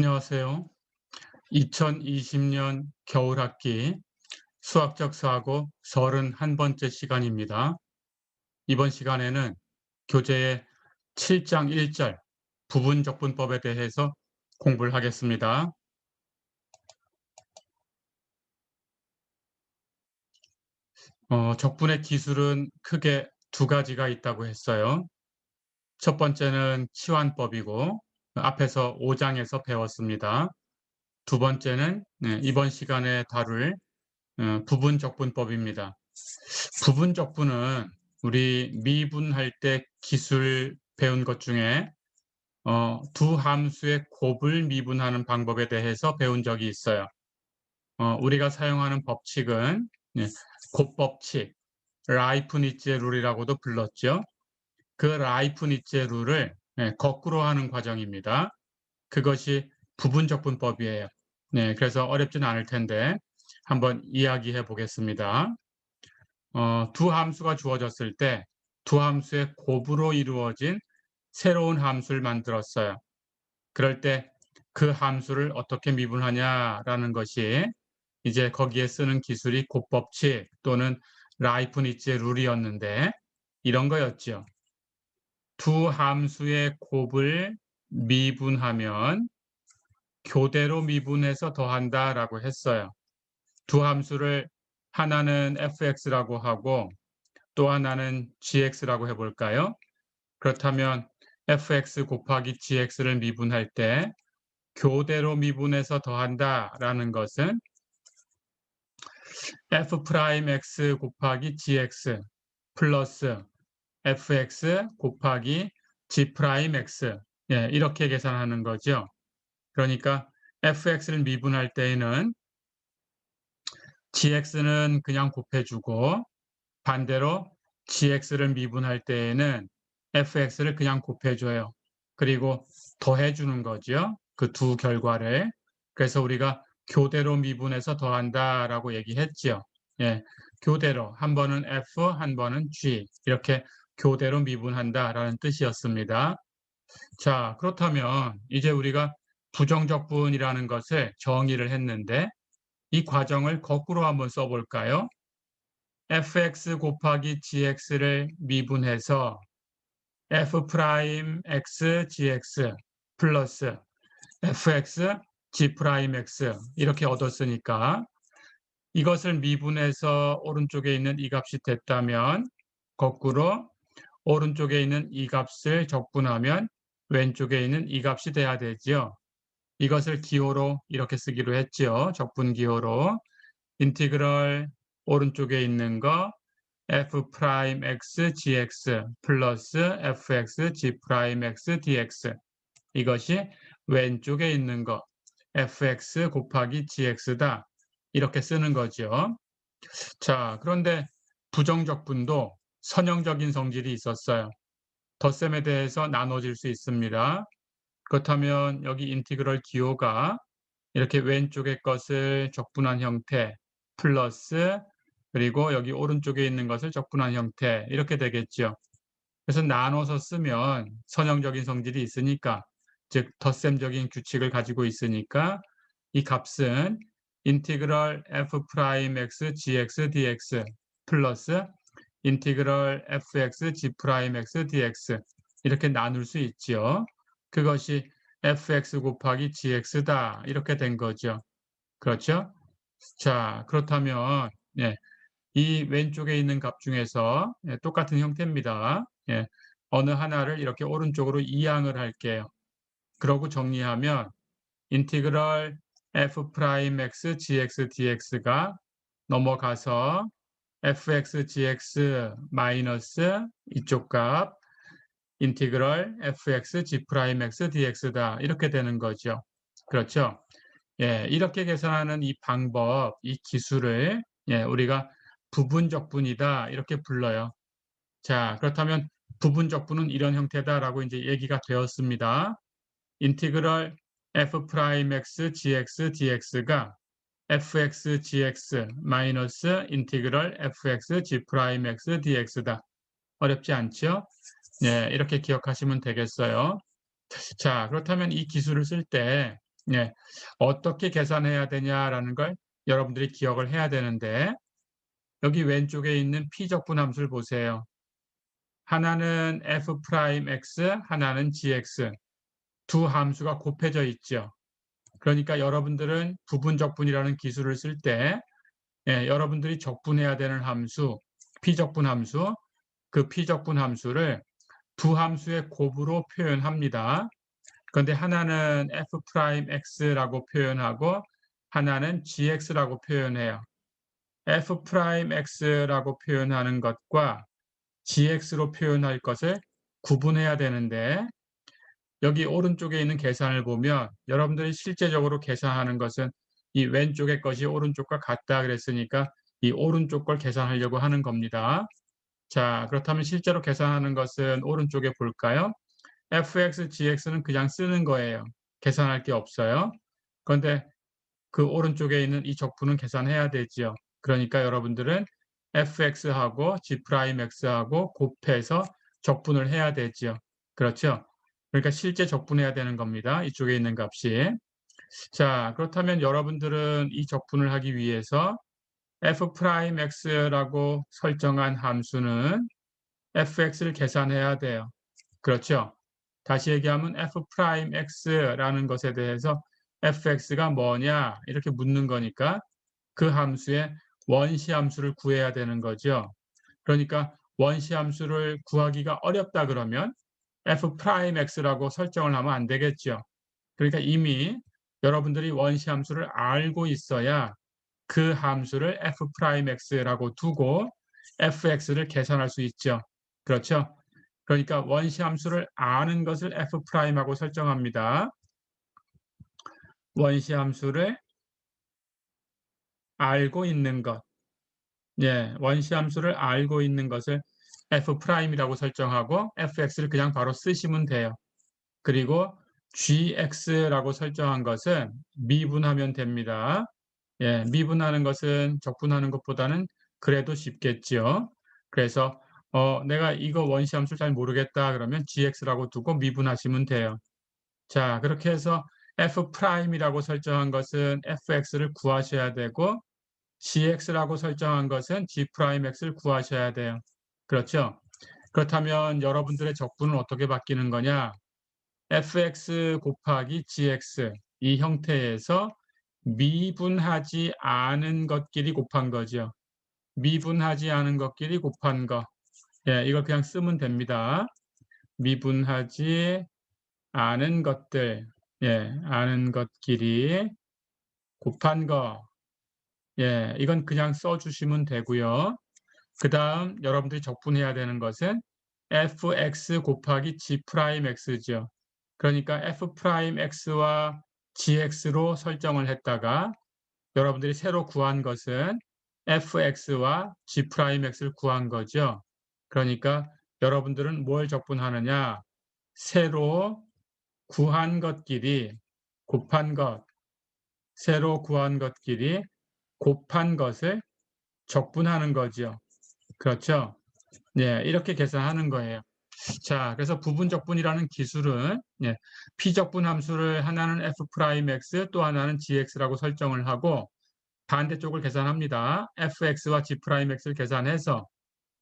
안녕하세요. 2020년 겨울학기 수학적 사고 31번째 시간입니다. 이번 시간에는 교재의 7장 1절 부분적분법에 대해서 공부를 하겠습니다. 적분의 기술은 크게 두 가지가 있다고 했어요. 첫 번째는 치환법이고 앞에서 5장에서 배웠습니다. 두 번째는 이번 시간에 다룰 부분적분법입니다. 부분적분은 우리 미분할 때 기술 배운 것 중에 두 함수의 곱을 미분하는 방법에 대해서 배운 적이 있어요. 우리가 사용하는 법칙은 곱법칙, 라이프니츠의 룰이라고도 불렀죠. 그 라이프니츠의 룰을 거꾸로 하는 과정입니다. 그것이 부분적분법이에요. 네, 그래서 어렵지는 않을 텐데 한번 이야기해 보겠습니다. 두 함수가 주어졌을 때 두 함수의 곱으로 이루어진 새로운 함수를 만들었어요. 그럴 때 그 함수를 어떻게 미분하냐라는 것이 이제 거기에 쓰는 기술이 곱법칙 또는 라이프니츠의 룰이었는데 이런 거였죠. 두 함수의 곱을 미분하면 교대로 미분해서 더한다라고 했어요. 두 함수를 하나는 fx라고 하고 또 하나는 gx라고 해볼까요? 그렇다면 fx 곱하기 gx를 미분할 때 교대로 미분해서 더한다라는 것은 f'x 곱하기 gx 플러스 fx 곱하기 g'x 이렇게 계산하는 거죠. 그러니까 fx를 미분할 때에는 gx는 그냥 곱해주고 반대로 gx를 미분할 때에는 fx를 그냥 곱해줘요. 그리고 더해주는 거죠. 그 두 결과를. 그래서 우리가 교대로 미분해서 더한다라고 얘기했죠. 예, 교대로 한 번은 f, 한 번은 g 이렇게 교대로 미분한다라는 뜻이었습니다. 자, 그렇다면 이제 우리가 부정적분이라는 것을 정의를 했는데 이 과정을 거꾸로 한번 써볼까요? fx 곱하기 gx를 미분해서 f'x gx 플러스 fx g'x 이렇게 얻었으니까 이것을 미분해서 오른쪽에 있는 이 값이 됐다면 거꾸로 오른쪽에 있는 이 값을 적분하면 왼쪽에 있는 이 값이 돼야 되죠. 이것을 기호로 이렇게 쓰기로 했죠. 적분 기호로 인티그럴 오른쪽에 있는 거 f'x gx 플러스 fx g'x dx 이것이 왼쪽에 있는 거 fx 곱하기 gx다 이렇게 쓰는 거죠. 자, 그런데 부정적분도 선형적인 성질이 있었어요. 덧셈에 대해서 나눠질 수 있습니다. 그렇다면 여기 인티그럴 기호가 이렇게 왼쪽의 것을 적분한 형태 플러스 그리고 여기 오른쪽에 있는 것을 적분한 형태 이렇게 되겠죠. 그래서 나눠서 쓰면 선형적인 성질이 있으니까 즉 덧셈적인 규칙을 가지고 있으니까 이 값은 인티그럴 f'x gx dx 플러스 인티그럴 fx g'x dx 이렇게 나눌 수 있지요. 그것이 fx 곱하기 gx다 이렇게 된 거죠. 그렇죠? 자, 그렇다면 이 왼쪽에 있는 값 중에서 똑같은 형태입니다. 어느 하나를 이렇게 오른쪽으로 이항을 할게요. 그러고 정리하면 인티그럴 f'x gx dx가 넘어가서 fx gx 마이너스 이쪽 값 인티그럴 fx g'x dx다 이렇게 되는 거죠. 그렇죠? 이렇게 계산하는 이 방법, 이 기술을 우리가 부분적분이다 이렇게 불러요. 자, 그렇다면 부분적분은 이런 형태다라고 이제 얘기가 되었습니다. 인티그럴 f'x gx dx가 fx gx 마이너스 인티그럴 fx g'x dx다. 어렵지 않죠? 이렇게 기억하시면 되겠어요. 자, 그렇다면 이 기술을 쓸 때 예, 어떻게 계산해야 되냐라는 걸 여러분들이 기억을 해야 되는데 여기 왼쪽에 있는 피적분 함수를 보세요. 하나는 f'(x), 하나는 gx. 두 함수가 곱해져 있죠. 그러니까 여러분들은 부분적분이라는 기술을 쓸 때 여러분들이 적분해야 되는 함수, 피적분 함수, 그 피적분 함수를 두 함수의 곱으로 표현합니다. 그런데 하나는 f'x라고 표현하고 하나는 gx라고 표현해요. f'x라고 표현하는 것과 gx로 표현할 것을 구분해야 되는데 여기 오른쪽에 있는 계산을 보면 여러분들이 실제적으로 계산하는 것은 이 왼쪽의 것이 오른쪽과 같다 그랬으니까 이 오른쪽 걸 계산하려고 하는 겁니다. 자, 그렇다면 실제로 계산하는 것은 오른쪽에 볼까요? fx, gx는 그냥 쓰는 거예요. 계산할 게 없어요. 그런데 그 오른쪽에 있는 이 적분은 계산해야 되지요. 그러니까 여러분들은 fx하고 g'x하고 곱해서 적분을 해야 되지요. 그렇죠? 그러니까 실제 적분해야 되는 겁니다. 이쪽에 있는 값이. 자, 그렇다면 여러분들은 이 적분을 하기 위해서 f'x라고 설정한 함수는 fx를 계산해야 돼요. 그렇죠? 다시 얘기하면 f'x라는 것에 대해서 fx가 뭐냐 이렇게 묻는 거니까 그 함수의 원시 함수를 구해야 되는 거죠. 그러니까 원시 함수를 구하기가 어렵다 그러면 f'x라고 설정을 하면 안 되겠죠. 그러니까 이미 여러분들이 원시 함수를 알고 있어야 그 함수를 f'x라고 두고 fx를 계산할 수 있죠. 그렇죠? 그러니까 원시 함수를 아는 것을 f'하고 설정합니다. 원시 함수를 알고 있는 것. 예, 원시 함수를 알고 있는 것을 f'이라고 설정하고 fx를 그냥 바로 쓰시면 돼요. 그리고 gx라고 설정한 것은 미분하면 됩니다. 예, 미분하는 것은 적분하는 것보다는 그래도 쉽겠지요. 그래서 내가 이거 원시 함수 잘 모르겠다 그러면 gx라고 두고 미분하시면 돼요. 자, 그렇게 해서 f'이라고 설정한 것은 fx를 구하셔야 되고 gx라고 설정한 것은 g'x를 구하셔야 돼요. 그렇죠? 그렇다면 여러분들의 적분은 어떻게 바뀌는 거냐? fx 곱하기 gx 이 형태에서 미분하지 않은 것끼리 곱한 거죠. 미분하지 않은 것끼리 곱한 거. 예, 이걸 그냥 쓰면 됩니다. 미분하지 않은 것들, 않은 것끼리 곱한 거. 예, 이건 그냥 써주시면 되고요. 그 다음 여러분들이 적분해야 되는 것은 fx 곱하기 g'x죠. 그러니까 f'x와 gx로 설정을 했다가 여러분들이 새로 구한 것은 fx와 g'x를 구한 거죠. 그러니까 여러분들은 뭘 적분하느냐? 새로 구한 것끼리 곱한 것, 새로 구한 것끼리 곱한 것을 적분하는 거죠. 그렇죠? 네, 이렇게 계산하는 거예요. 자, 그래서 부분적분이라는 기술은 피적분 함수를 하나는 f'x 또 하나는 gx라고 설정을 하고 반대쪽을 계산합니다. fx와 g'x를 계산해서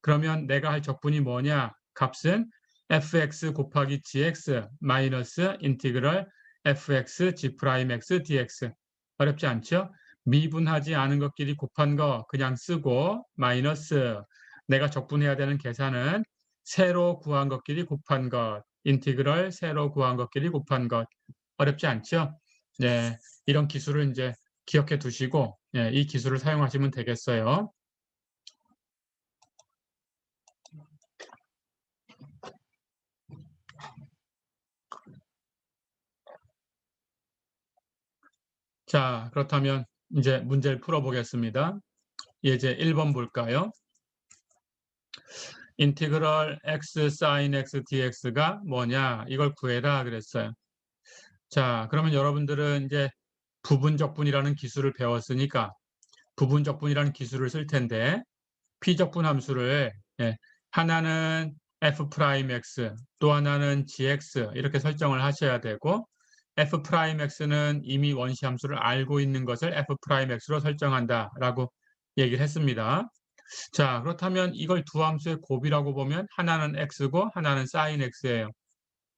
그러면 내가 할 적분이 뭐냐? 값은 fx 곱하기 gx 마이너스 인티그럴 fx g'x dx. 어렵지 않죠? 미분하지 않은 것끼리 곱한 거 그냥 쓰고 마이너스 내가 적분해야 되는 계산은 새로 구한 것끼리 곱한 것 인티그럴 새로 구한 것끼리 곱한 것. 어렵지 않죠? 네, 이런 기술을 이제 기억해 두시고 이 기술을 사용하시면 되겠어요. 자, 그렇다면 이제 문제를 풀어보겠습니다. 예제 1번 볼까요? 인티그럴 x sin x dx가 뭐냐? 이걸 구해라 그랬어요. 자, 그러면 여러분들은 이제 부분적분이라는 기술을 배웠으니까 부분적분이라는 기술을 쓸 텐데 피적분 함수를 하나는 f'x 또 하나는 gx 이렇게 설정을 하셔야 되고 f'x는 이미 원시 함수를 알고 있는 것을 f'x로 설정한다라고 얘기를 했습니다. 자, 그렇다면 이걸 두 함수의 곱이라고 보면 하나는 x고 하나는 sin x예요.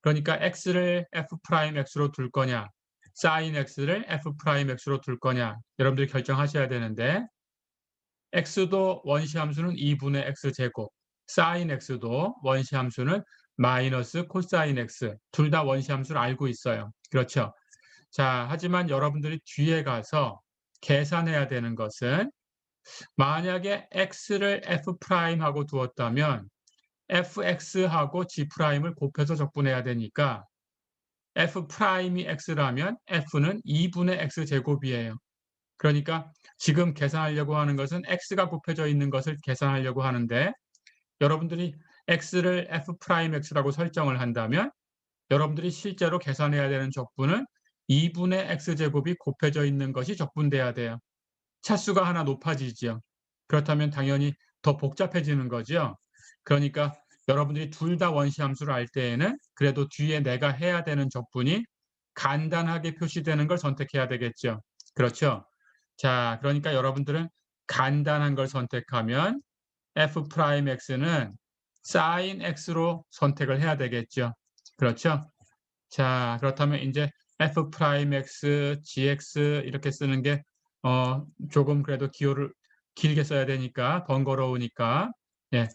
그러니까 x를 f'x로 둘 거냐, sin x를 f'x로 둘 거냐, 여러분들이 결정하셔야 되는데 x도 원시 함수는 2분의 x제곱, sin x도 원시 함수는 마이너스 코사인 x, 둘 다 원시 함수를 알고 있어요. 그렇죠? 자, 하지만 여러분들이 뒤에 가서 계산해야 되는 것은 만약에 x를 f'하고 두었다면 fx하고 g'을 곱해서 적분해야 되니까 f'이 x라면 f는 2분의 x제곱이에요. 그러니까 지금 계산하려고 하는 것은 x가 곱해져 있는 것을 계산하려고 하는데 여러분들이 x를 f'x라고 설정을 한다면 여러분들이 실제로 계산해야 되는 적분은 2분의 x제곱이 곱해져 있는 것이 적분돼야 돼요. 차수가 하나 높아지죠. 그렇다면 당연히 더 복잡해지는 거죠. 그러니까 여러분들이 둘 다 원시 함수를 알 때에는 그래도 뒤에 내가 해야 되는 적분이 간단하게 표시되는 걸 선택해야 되겠죠. 그렇죠? 자, 그러니까 여러분들은 간단한 걸 선택하면 f'x는 sin x로 선택을 해야 되겠죠. 그렇죠? 자, 그렇다면 이제 f'x, gx 이렇게 쓰는 게 조금 그래도 기호를 길게 써야 되니까 번거로우니까 예,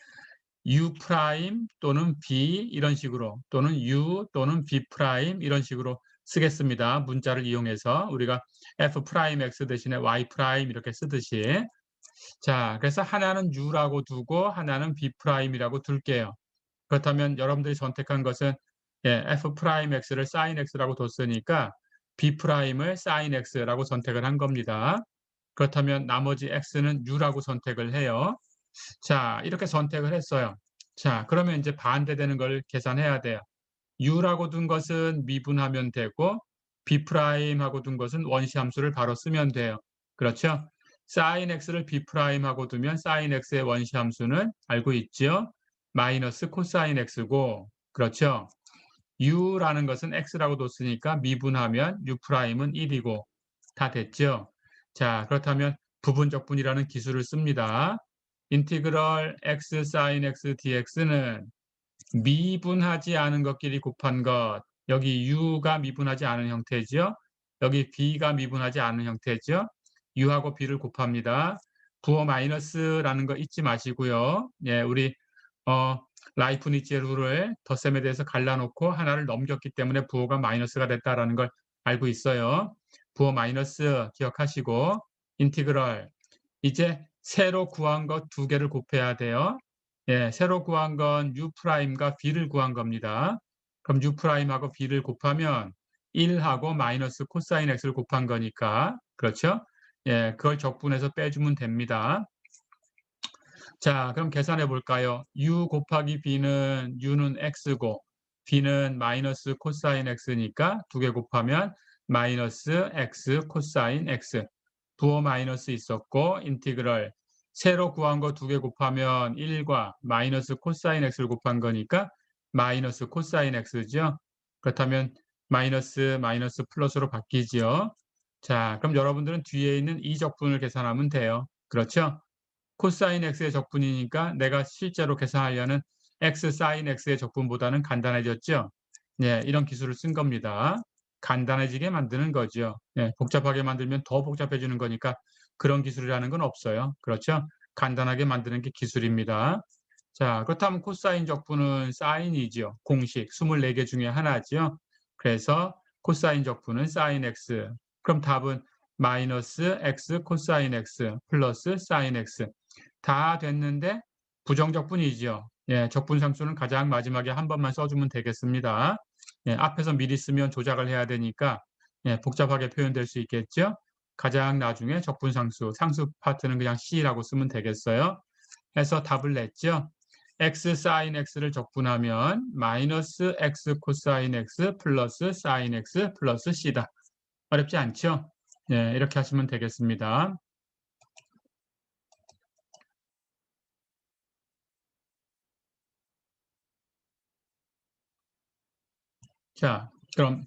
u 프라임 또는 b 이런 식으로 또는 u 또는 b 프라임 이런 식으로 쓰겠습니다. 문자를 이용해서 우리가 f 프라임 x 대신에 y 프라임 이렇게 쓰듯이 자, 그래서 하나는 u라고 두고 하나는 b 프라임이라고 둘게요. 그렇다면 여러분들이 선택한 것은 예, f'x를 sin x라고 뒀으니까 b'을 sin x라고 선택을 한 겁니다. 그렇다면 나머지 x는 u라고 선택을 해요. 자, 이렇게 선택을 했어요. 자, 그러면 이제 반대되는 걸 계산해야 돼요. u라고 둔 것은 미분하면 되고 b'하고 둔 것은 원시 함수를 바로 쓰면 돼요. 그렇죠? sin x를 b'하고 두면 sin x의 원시 함수는 알고 있죠? 마이너스 코사인 x고 그렇죠? u라는 것은 x라고 뒀으니까 미분하면 u'은 1이고 다 됐죠? 자, 그렇다면 부분적분이라는 기술을 씁니다. 인티그럴 x sin x dx는 미분하지 않은 것끼리 곱한 것. 여기 u가 미분하지 않은 형태죠. 여기 b가 미분하지 않은 형태죠. u하고 b를 곱합니다. 부호 마이너스라는 거 잊지 마시고요. 예, 우리 어, 라이프니츠의 룰을 덧셈에 대해서 갈라놓고 하나를 넘겼기 때문에 부호가 마이너스가 됐다라는 걸 알고 있어요. 부호 마이너스 기억하시고 인티그럴 이제 새로 구한 것 두 개를 곱해야 돼요. 예, 새로 구한 건 u'과 b를 구한 겁니다. 그럼 u'하고 b를 곱하면 1하고 마이너스 코사인 x를 곱한 거니까 그렇죠? 예, 그걸 적분해서 빼주면 됩니다. 자, 그럼 계산해 볼까요? u 곱하기 b는 u는 x고 b는 마이너스 코사인 x니까 두 개 곱하면 마이너스 x 코사인 x. 부호 마이너스 있었고 인티그럴 새로 구한 거 두 개 곱하면 1과 마이너스 코사인 x를 곱한 거니까 마이너스 코사인 x죠. 그렇다면 마이너스 마이너스 플러스로 바뀌지요. 자, 그럼 여러분들은 뒤에 있는 이 적분을 계산하면 돼요. 그렇죠? 코사인 x의 적분이니까 내가 실제로 계산하려는 x 사인 x의 적분보다는 간단해졌죠. 네, 이런 기술을 쓴 겁니다. 간단해지게 만드는 거죠. 네, 복잡하게 만들면 더 복잡해지는 거니까 그런 기술이라는 건 없어요. 그렇죠? 간단하게 만드는 게 기술입니다. 자, 그렇다면 코사인 적분은 사인이죠. 공식 24개 중에 하나죠. 그래서 코사인 적분은 사인 x. 그럼 답은 마이너스 x 코사인 x 플러스 사인 x. 다 됐는데 부정적분이죠. 예, 적분상수는 가장 마지막에 한 번만 써주면 되겠습니다. 예, 앞에서 미리 쓰면 조작을 해야 되니까 예, 복잡하게 표현될 수 있겠죠. 가장 나중에 적분상수, 상수 파트는 그냥 C라고 쓰면 되겠어요. 해서 답을 냈죠. x sin x를 적분하면 마이너스 x 코사인 x 플러스 sin x 플러스 C다. 어렵지 않죠? 예, 이렇게 하시면 되겠습니다. 자, 그럼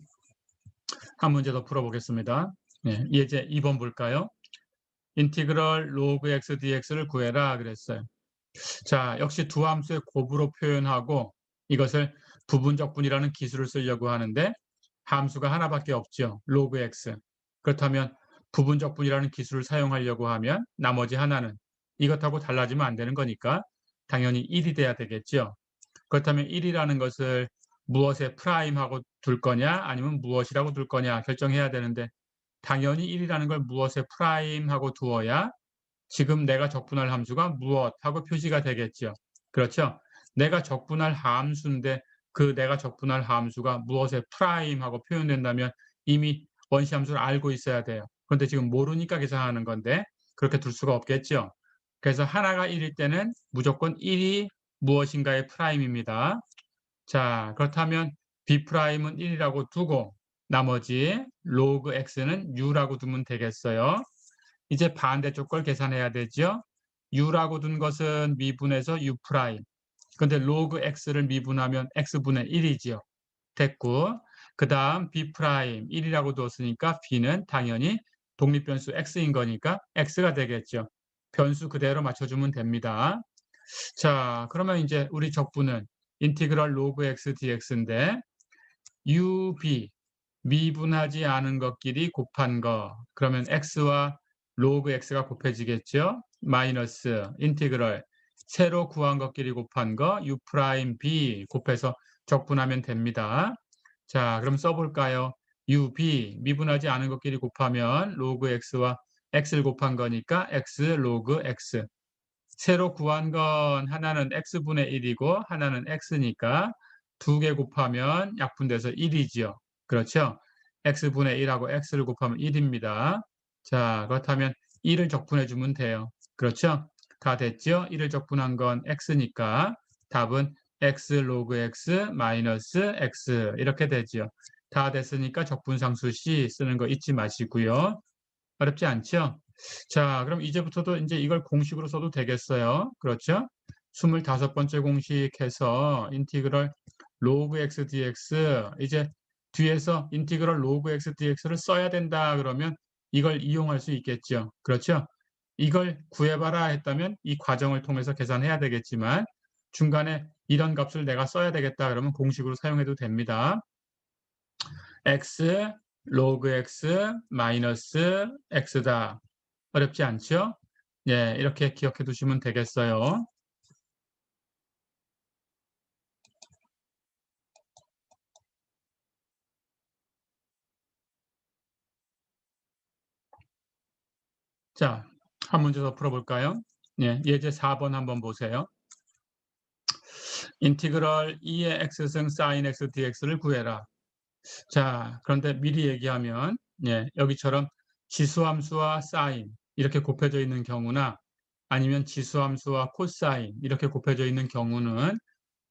한 문제 더 풀어보겠습니다. 예, 예제 2번 볼까요? 인티그럴 로그 x dx를 구해라 그랬어요. 자, 역시 두 함수의 곱으로 표현하고 이것을 부분적분이라는 기술을 쓰려고 하는데 함수가 하나밖에 없죠. 로그 x. 그렇다면 부분적분이라는 기술을 사용하려고 하면 나머지 하나는 이것하고 달라지면 안 되는 거니까 당연히 1이 돼야 되겠죠. 그렇다면 1이라는 것을 무엇에 프라임하고 둘 거냐 아니면 무엇이라고 둘 거냐 결정해야 되는데 당연히 1이라는 걸 무엇에 프라임하고 두어야 지금 내가 적분할 함수가 무엇하고 표시가 되겠죠. 그렇죠? 내가 적분할 함수인데 그 내가 적분할 함수가 무엇에 프라임하고 표현된다면 이미 원시 함수를 알고 있어야 돼요. 그런데 지금 모르니까 계산하는 건데 그렇게 둘 수가 없겠죠. 그래서 하나가 1일 때는 무조건 1이 무엇인가의 프라임입니다. 자, 그렇다면 B'은 1이라고 두고 나머지 로그 X는 U라고 두면 되겠어요. 이제 반대쪽 걸 계산해야 되죠. U라고 둔 것은 미분해서 U'. 근데 로그 X를 미분하면 X분의 1이지요. 됐고, 그 다음 B' 1이라고 두었으니까 B는 당연히 독립변수 X인 거니까 X가 되겠죠. 변수 그대로 맞춰주면 됩니다. 자, 그러면 이제 우리 적분은 인티그럴 로그 x dx인데 UB 미분하지 않은 것끼리 곱한 거. 그러면 x와 로그 x가 곱해지겠죠. 마이너스 인티그럴 새로 구한 것끼리 곱한 거 U 프라임 B 곱해서 적분하면 됩니다. 자, 그럼 써볼까요? UB 미분하지 않은 것끼리 곱하면 로그 x와 x를 곱한 거니까 x 로그 x. 새로 구한 건 하나는 x분의 1이고 하나는 x니까 두 개 곱하면 약분돼서 1이지요. 그렇죠? x분의 1하고 x를 곱하면 1입니다. 자, 그렇다면 1을 적분해 주면 돼요. 그렇죠? 다 됐죠? 1을 적분한 건 x니까 답은 x 로그 x 마이너스 x 이렇게 되죠. 다 됐으니까 적분상수 C 쓰는 거 잊지 마시고요. 어렵지 않죠? 자, 그럼 이제부터도 이제 이걸 공식으로 써도 되겠어요. 그렇죠? 25번째 공식해서 인티그럴 로그 x dx 이제 뒤에서 인티그럴 로그 x dx를 써야 된다 그러면 이걸 이용할 수 있겠죠. 그렇죠? 이걸 구해봐라 했다면 이 과정을 통해서 계산해야 되겠지만 중간에 이런 값을 내가 써야 되겠다 그러면 공식으로 사용해도 됩니다. x 로그 x 마이너스 x다. 어렵지 않죠? 예, 이렇게 기억해 두시면 되겠어요. 자, 한 문제 더 풀어볼까요? 예, 예제 4번 한번 보세요. 인티그럴 2의 x승 sin x dx를 구해라. 자, 그런데 미리 얘기하면 예, 여기처럼 지수함수와 사인 이렇게 곱해져 있는 경우나 아니면 지수함수와 코사인 이렇게 곱해져 있는 경우는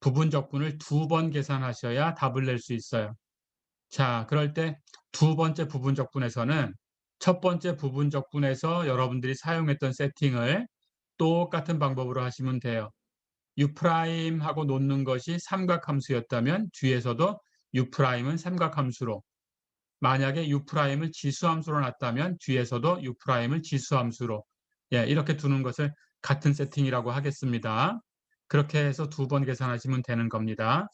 부분적분을 두 번 계산하셔야 답을 낼 수 있어요. 자, 그럴 때 두 번째 부분적분에서는 첫 번째 부분적분에서 여러분들이 사용했던 세팅을 똑같은 방법으로 하시면 돼요. U'하고 놓는 것이 삼각함수였다면 뒤에서도 U'은 삼각함수로 만약에 U'을 지수함수로 놨다면 뒤에서도 U'을 지수함수로 예, 이렇게 두는 것을 같은 세팅이라고 하겠습니다. 그렇게 해서 두 번 계산하시면 되는 겁니다.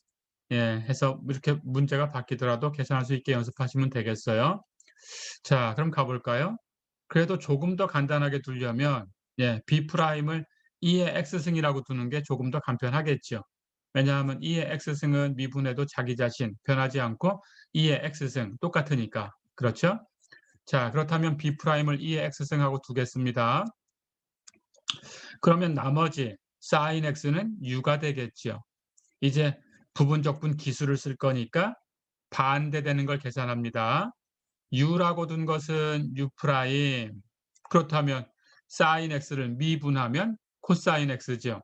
예, 해서 이렇게 문제가 바뀌더라도 계산할 수 있게 연습하시면 되겠어요. 자, 그럼 가볼까요? 그래도 조금 더 간단하게 두려면 예, B'을 2의 X승이라고 두는 게 조금 더 간편하겠죠. 왜냐하면 2의 X승은 미분해도 자기 자신 변하지 않고 2의 X승 똑같으니까. 그렇죠? 자, 그렇다면 B'을 2의 X승하고 두겠습니다. 그러면 나머지 sin X는 U가 되겠죠. 이제 부분적분 기술을 쓸 거니까 반대되는 걸 계산합니다. U라고 둔 것은 U'. 그렇다면 sin X를 미분하면 코사인 X죠.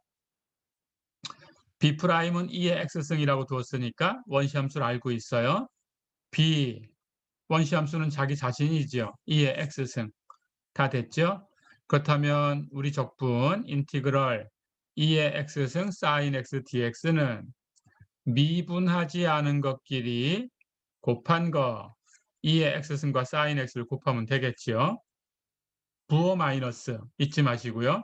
B'은 2의 X승이라고 두었으니까 원시함수를 알고 있어요. B, 원시함수는 자기 자신이죠. 2의 X승. 다 됐죠? 그렇다면 우리 적분 인티그럴 2의 X승 sin X dx는 미분하지 않은 것끼리 곱한 거 2의 x승과 sin x를 곱하면 되겠지요. 부호 마이너스 잊지 마시고요.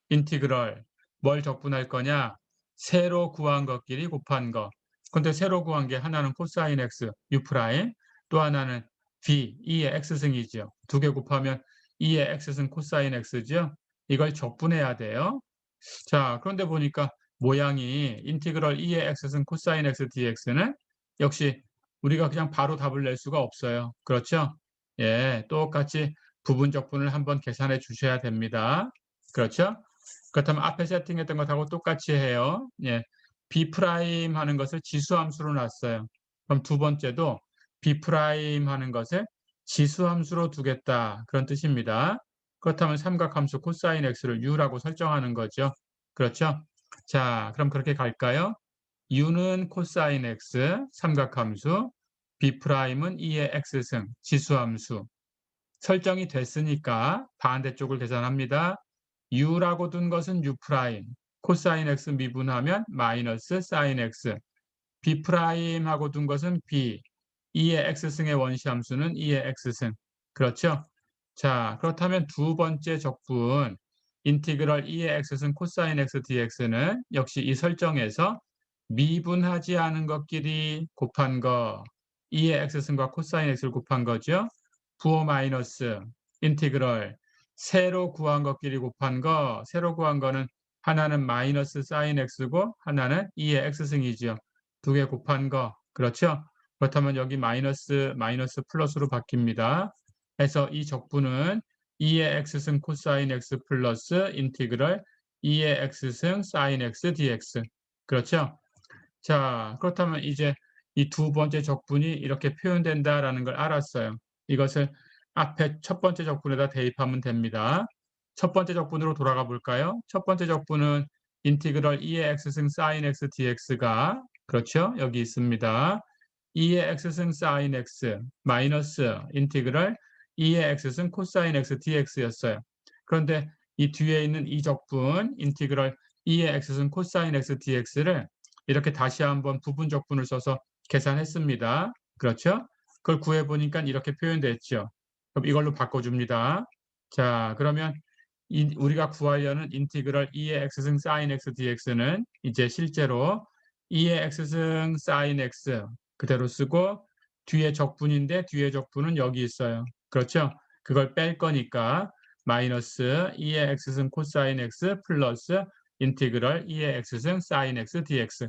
인티그럴 뭘 적분할 거냐? 새로 구한 것끼리 곱한 거. 근데 새로 구한 게 하나는 코사인 x u 프라임, 또 하나는 b 2의 x승이죠. 두 개 곱하면 2의 x승 코사인 x죠. 이걸 적분해야 돼요. 자, 그런데 보니까 모양이 인티그럴 2의 x승 코사인 x dx는 역시 우리가 그냥 바로 답을 낼 수가 없어요. 그렇죠? 예, 똑같이 부분 적분을 한번 계산해 주셔야 됩니다. 그렇죠? 그렇다면 앞에 세팅했던 것하고 똑같이 해요. 예, b 프라임 하는 것을 지수함수로 놨어요. 그럼 두 번째도 b 프라임 하는 것을 지수함수로 두겠다. 그런 뜻입니다. 그렇다면 삼각함수 코사인 x를 u라고 설정하는 거죠. 그렇죠? 자, 그럼 그렇게 갈까요? u는 코사인 x, 삼각함수, b'은 2의 x승, 지수함수. 설정이 됐으니까 반대쪽을 계산합니다. u라고 둔 것은 u', 코사인 x 미분하면 마이너스 사인 x, b'하고 둔 것은 b, 2의 x승의 원시함수는 2의 x승. 그렇죠? 자, 그렇다면 두 번째 적분 인티그럴 2의 x승 코사인 x dx는 역시 이 설정에서 미분하지 않은 것끼리 곱한 거 2의 x승과 코사인 x를 곱한 거죠. 부호 마이너스 인티그럴 새로 구한 것끼리 곱한 거 새로 구한 거는 하나는 마이너스 사인 x고 하나는 2의 x승이죠. 두 개 곱한 거 그렇죠? 그렇다면 여기 마이너스 플러스로 바뀝니다. 해서 이 적분은 2의 x승 코사인 x 플러스 인티그럴 2의 x승 사인 x dx. 그렇죠? 자, 그렇다면 이제 이 두 번째 적분이 이렇게 표현된다라는 걸 알았어요. 이것을 앞에 첫 번째 적분에다 대입하면 됩니다. 첫 번째 적분으로 돌아가 볼까요? 첫 번째 적분은 인티그럴 2의 x승 사인 x dx가 그렇죠? 여기 있습니다. 2의 x승 사인 x 마이너스 인티그럴 2의 x승 코사인 x dx였어요. 그런데 이 뒤에 있는 이 적분 인티그럴 2의 x승 코사인 x dx를 이렇게 다시 한번 부분 적분을 써서 계산했습니다. 그렇죠? 그걸 구해보니까 이렇게 표현됐죠. 그럼 이걸로 바꿔줍니다. 자, 그러면 우리가 구하려는 인티그럴 2의 x승 사인 x dx는 이제 실제로 2의 x승 사인 x 그대로 쓰고 뒤에 적분인데 뒤에 적분은 여기 있어요. 그렇죠? 그걸 뺄 거니까 마이너스 2의 x승 코사인 x 플러스 인티그럴 2의 x승 사인 x dx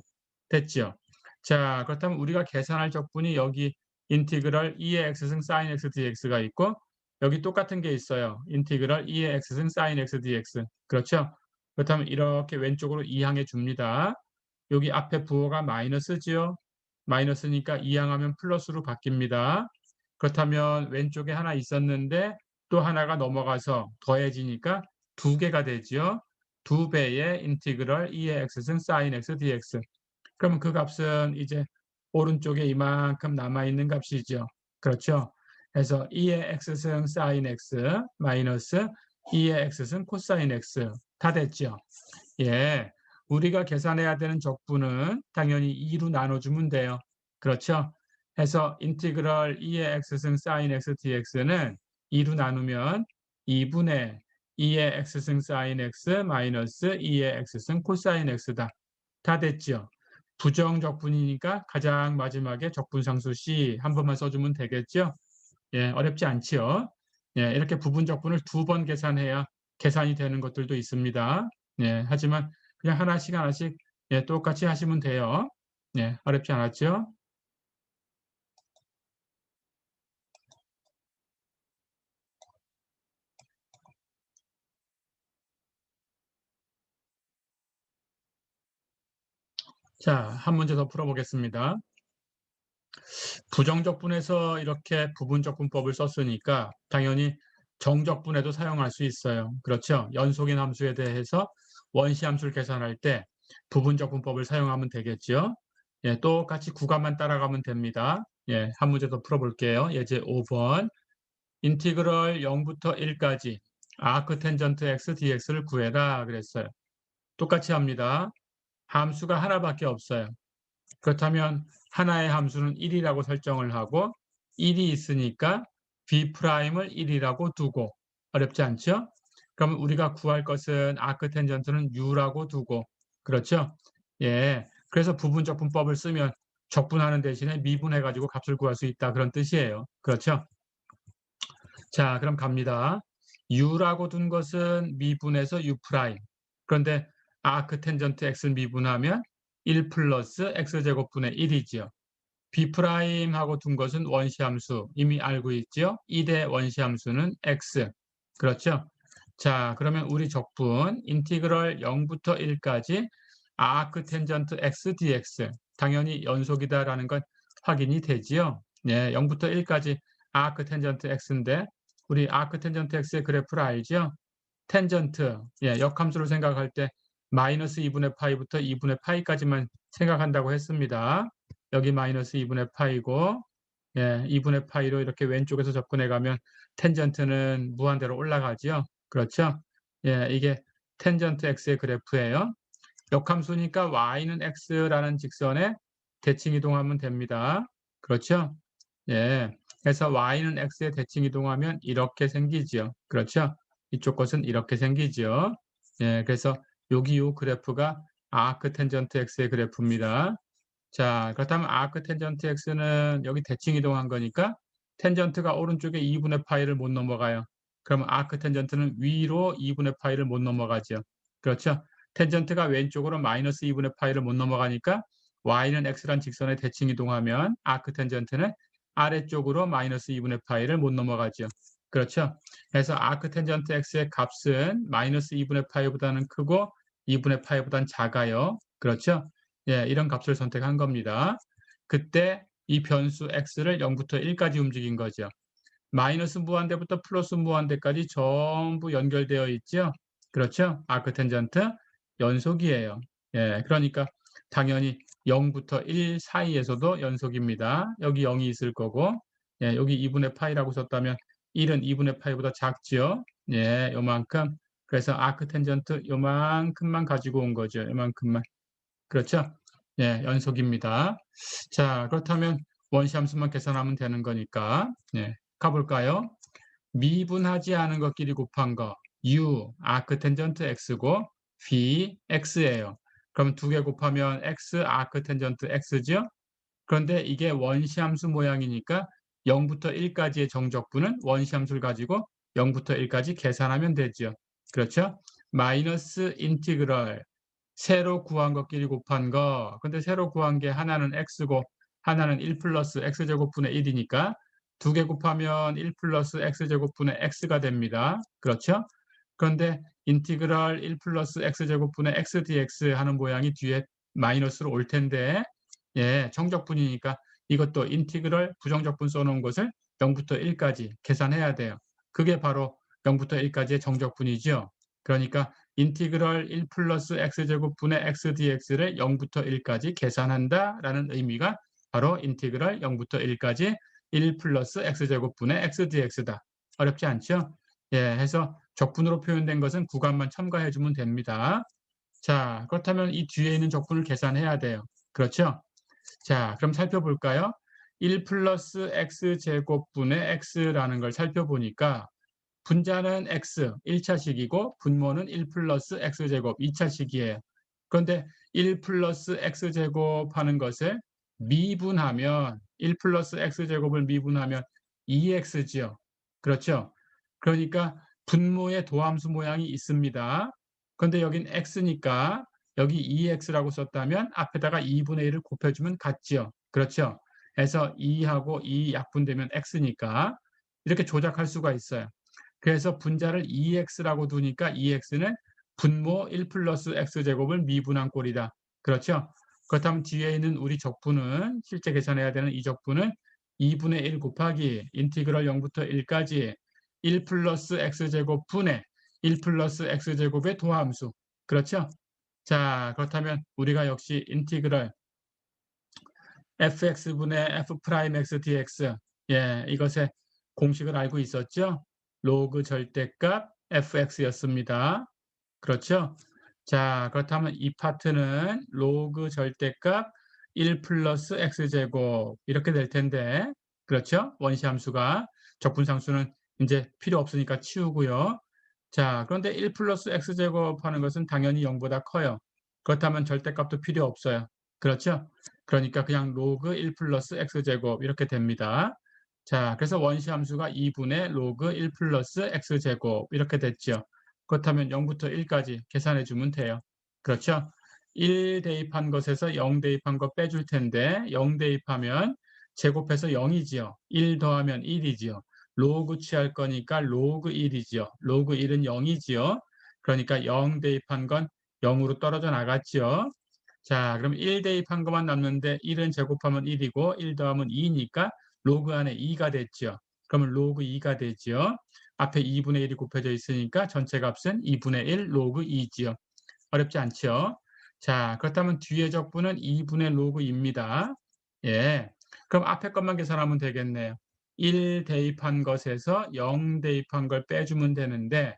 됐죠? 자, 그렇다면 우리가 계산할 적분이 여기 인티그럴 2의 x승 사인 x dx가 있고 여기 똑같은 게 있어요. 인티그럴 2의 x승 사인 x dx. 그렇죠? 그렇다면 이렇게 왼쪽으로 이항해 줍니다. 여기 앞에 부호가 마이너스지요. 마이너스니까 이항하면 플러스로 바뀝니다. 그렇다면 왼쪽에 하나 있었는데 또 하나가 넘어가서 더해지니까 두 개가 되지요. 두 배의 인티그럴 2의 x승 사인 x dx. 그러면 그 값은 이제 오른쪽에 이만큼 남아있는 값이죠. 그렇죠? 그래서 2의 x승 사인 x 마이너스 2의 x승 코사인 x 다 됐죠? 예, 우리가 계산해야 되는 적분은 당연히 2로 나눠주면 돼요. 그렇죠? 해서 인티그럴 2의 x승 사인 x dx는 2로 나누면 2분의 2의 x승 사인 x 마이너스 2의 x승 코사인 x다. 다 됐죠? 부정적분이니까 가장 마지막에 적분상수 C 한 번만 써주면 되겠죠? 예, 어렵지 않지요? 예, 이렇게 부분적분을 두 번 계산해야 계산이 되는 것들도 있습니다. 예, 하지만 그냥 하나씩 하나씩 예, 똑같이 하시면 돼요. 예, 어렵지 않았죠? 자, 한 문제 더 풀어보겠습니다. 부정적분에서 이렇게 부분적분법을 썼으니까 당연히 정적분에도 사용할 수 있어요. 그렇죠? 연속인 함수에 대해서 원시 함수를 계산할 때 부분적분법을 사용하면 되겠죠. 예, 똑같이 구간만 따라가면 됩니다. 예, 한 문제 더 풀어볼게요. 예제 5번. 인티그럴 0부터 1까지 아크 텐전트 x dx를 구해라 그랬어요. 똑같이 합니다. 함수가 하나밖에 없어요. 그렇다면 하나의 함수는 1이라고 설정을 하고 1이 있으니까 B'을 1이라고 두고 어렵지 않죠? 그러면 우리가 구할 것은 아크텐전트는 U라고 두고 그렇죠? 예. 그래서 부분적분법을 쓰면 적분하는 대신에 미분해 가지고 값을 구할 수 있다 그런 뜻이에요. 그렇죠? 자, 그럼 갑니다. U라고 둔 것은 미분해서 U'. 그런데 아크텐전트 X를 미분하면 1 플러스 X제곱분의 1이지요. B'하고 둔 것은 원시함수 이미 알고 있죠. 2대 원시함수는 X. 그렇죠? 자, 그러면 우리 적분 인티그럴 0부터 1까지 아크텐전트 X dx 당연히 연속이다라는 건 확인이 되지요. 네, 0부터 1까지 아크텐전트 X인데 우리 아크텐전트 X의 그래프를 알죠? 텐전트, 예, 역함수를 생각할 때 마이너스 2분의 파이부터 2분의 파이까지만 생각한다고 했습니다. 여기 마이너스 2분의 파이고, 예, 2분의 파이로 이렇게 왼쪽에서 접근해 가면 텐전트는 무한대로 올라가지요. 그렇죠? 예, 이게 텐전트 x의 그래프예요. 역함수니까 y는 x라는 직선에 대칭 이동하면 됩니다. 그렇죠? 예. 그래서 y는 x에 대칭 이동하면 이렇게 생기지요. 그렇죠? 이쪽 것은 이렇게 생기지요. 예. 그래서 여기 요 그래프가 아크 텐전트 x의 그래프입니다. 자, 그렇다면 아크 텐전트 x는 여기 대칭 이동한 거니까 텐전트가 오른쪽에 2분의 파이를 못 넘어가요. 그러면 아크 텐전트는 위로 2분의 파이를 못 넘어가죠. 그렇죠? 텐전트가 왼쪽으로 마이너스 2분의 파이를 못 넘어가니까 y는 x란 직선에 대칭 이동하면 아크 텐전트는 아래쪽으로 마이너스 2분의 파이를 못 넘어가죠. 그렇죠? 그래서 아크 텐전트 x의 값은 마이너스 2분의 파이보다는 크고 2분의 파이보다는 작아요. 그렇죠? 예, 이런 값을 선택한 겁니다. 그때 이 변수 x를 0부터 1까지 움직인 거죠. 마이너스 무한대부터 플러스 무한대까지 전부 연결되어 있죠. 그렇죠? 아크텐전트 연속이에요. 예, 그러니까 당연히 0부터 1 사이에서도 연속입니다. 여기 0이 있을 거고, 예, 여기 2분의 파이라고 썼다면 1은 2분의 파이보다 작지요. 예, 요만큼. 그래서 아크텐전트 요만큼만 가지고 온 거죠. 요만큼만. 그렇죠? 예, 연속입니다. 자, 그렇다면 원시함수만 계산하면 되는 거니까, 예, 가볼까요? 미분하지 않은 것끼리 곱한 거, u, 아크텐전트 x고, v, x예요. 그럼 두 개 곱하면 x, 아크텐전트 x죠? 그런데 이게 원시함수 모양이니까 0부터 1까지의 정적분은 원시함수를 가지고 0부터 1까지 계산하면 되죠. 그렇죠? 마이너스 인티그럴, 새로 구한 것끼리 곱한 거. 근데 새로 구한 게 하나는 x고 하나는 1 플러스 x제곱분의 1이니까 두 개 곱하면 1 플러스 x제곱분의 x가 됩니다. 그렇죠? 그런데 인티그럴 1 플러스 x제곱분의 x dx 하는 모양이 뒤에 마이너스로 올 텐데 예, 정적분이니까 이것도 인티그럴 부정적분 써놓은 것을 0부터 1까지 계산해야 돼요. 그게 바로 0부터 1까지의 정적분이죠. 그러니까 인티그럴 1 플러스 x제곱분의 x dx를 0부터 1까지 계산한다라는 의미가 바로 인티그럴 0부터 1까지 1 플러스 x제곱분의 x dx다. 어렵지 않죠? 예, 해서 적분으로 표현된 것은 구간만 첨가해 주면 됩니다. 자, 그렇다면 이 뒤에 있는 적분을 계산해야 돼요. 그렇죠? 자, 그럼 살펴볼까요? 1 플러스 x제곱분의 x라는 걸 살펴보니까 분자는 x 1차식이고 분모는 1 플러스 x제곱 2차식이에요. 그런데 1 플러스 x제곱 하는 것을 미분하면 1 플러스 x제곱을 미분하면 2x지요. 그렇죠? 그러니까 분모의 도함수 모양이 있습니다. 그런데 여긴 x니까 여기 2x라고 썼다면 앞에다가 2분의 1을 곱해주면 같지요. 그렇죠? 그래서 2하고 2 약분되면 x니까 이렇게 조작할 수가 있어요. 그래서 분자를 2x라고 두니까 2x는 분모 1 플러스 x제곱을 미분한 꼴이다. 그렇죠? 그렇다면 뒤에 있는 우리 적분은 실제 계산해야 되는 이 적분은 2분의 1 곱하기 인티그럴 0부터 1까지 1 플러스 x제곱 분의 1 플러스 x제곱의 도함수. 그렇죠? 자, 그렇다면 우리가 역시 인티그럴 fx분의 f 프라임 x dx 예, 이것의 공식을 알고 있었죠? 로그 절대값 fx였습니다. 그렇죠? 자, 그렇다면 이 파트는 로그 절대값 1 플러스 x제곱 이렇게 될 텐데 그렇죠? 원시 함수가. 적분상수는 이제 필요 없으니까 치우고요. 자, 그런데 1 플러스 x제곱 하는 것은 당연히 0보다 커요. 그렇다면 절대값도 필요 없어요. 그렇죠? 그러니까 그냥 로그 1 플러스 x제곱 이렇게 됩니다. 자, 그래서 원시 함수가 2분의 로그 1 플러스 x제곱 이렇게 됐죠. 그렇다면 0부터 1까지 계산해 주면 돼요. 그렇죠? 1 대입한 것에서 0 대입한 거 빼줄 텐데 0 대입하면 제곱해서 0이지요. 1 더하면 1이지요. 로그 취할 거니까 로그 1이지요. 로그 1은 0이지요. 그러니까 0 대입한 건 0으로 떨어져 나갔지요. 자, 그럼 1 대입한 것만 남는데 1은 제곱하면 1이고 1 더하면 2니까 로그 안에 2가 됐죠. 그러면 로그 2가 되지요. 앞에 2분의 1이 곱해져 있으니까 전체 값은 2분의 1 로그 2지요. 어렵지 않죠? 자, 그렇다면 뒤에 적분은 2분의 로그입니다. 예. 그럼 앞에 것만 계산하면 되겠네요. 1 대입한 것에서 0 대입한 걸 빼주면 되는데